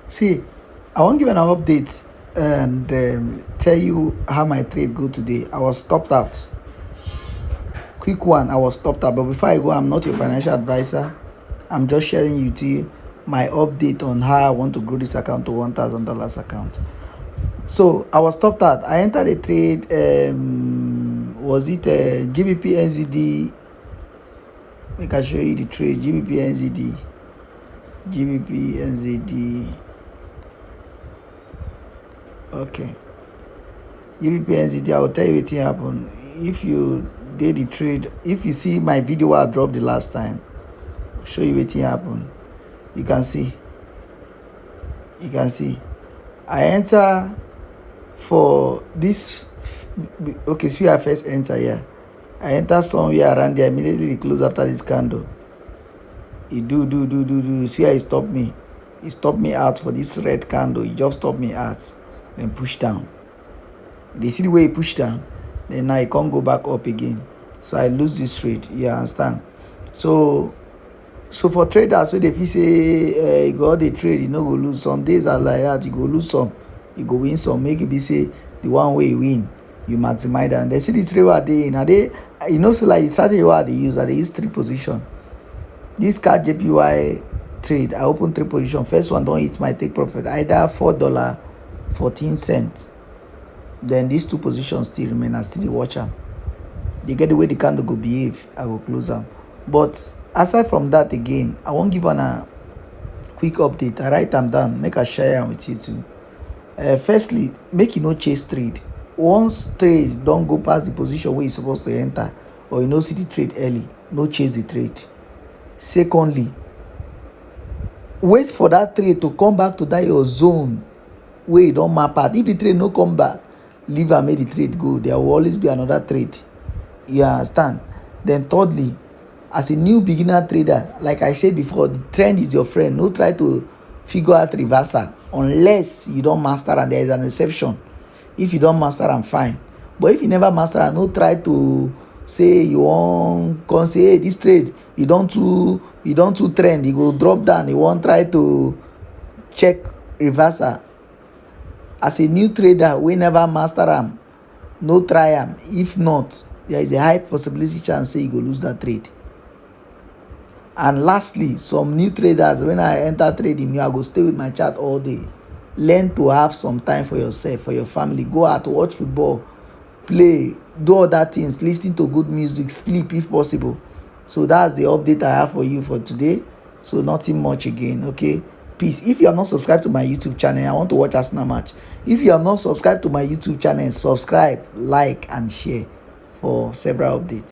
See, I want to give an update and tell you how my trade go today. I was stopped out. Quick one, I was stopped out. But before I go, I'm not your financial advisor. I'm just sharing you to my update on how I want to grow this account to $1,000 account. So I was stopped out. I entered a trade. Was it GBP NZD? Make I show you the trade. GBP NZD. GBP NZD. Okay. GBP NZD. I will tell you what happened. If you did the trade, if you see my video I dropped the last time, I'll show you what happened. You can see. You can see. I enter for this. Okay, so I first enter here. I enter somewhere around there. Immediately close after this candle. He do. See how he stopped me. He stopped me out for this red candle. He just stopped me out. Then push down. They see the way he pushed down. Then now he can't go back up again. So I lose this trade. You understand? So for traders, when they feel say you got the trade, you know go lose. Some days are like that. You go lose some, you go win some. Make it be say the one way you win, you maximize that. And they see the trade what they in. Are they, you know, so like the strategy what they use. They use 3 position. This card JPY trade, I open 3 position. First one don't hit my take profit. Either $4.14. Then these 2 positions still remain. I still the watch them. They get the way the candle go behave. I will close them. But aside from that, again, I won't give on a quick update. I write them down. Make a share them with you too. Firstly, make you no chase trade. Once trade don't go past the position where you're supposed to enter, or you no see the trade early, no chase the trade. Secondly, wait for that trade to come back to that your zone where you don't map out. If the trade no come back, leave and make the trade go. There will always be another trade. You understand? Then thirdly, as a new beginner trader, like I said before, the trend is your friend. No try to figure out reversal unless you don't master, and there is an exception. If you don't master, I'm fine. But if you never master, no try to say you won't come say, hey, this trade you don't too trend, you go drop down, you won't try to check reversal. As a new trader, we never master am, no try am. If not, there is a high possibility chance say you go lose that trade. And lastly, some new traders, when I enter trading, I go stay with my chart all day. Learn to have some time for yourself, for your family. Go out, watch football, play, do other things, listen to good music, sleep if possible. So that's the update I have for you for today. So nothing much again, okay? Peace. If you are not subscribed to my YouTube channel, I want to watch Arsenal match. If you are not subscribed to my YouTube channel, subscribe, like, and share for several updates.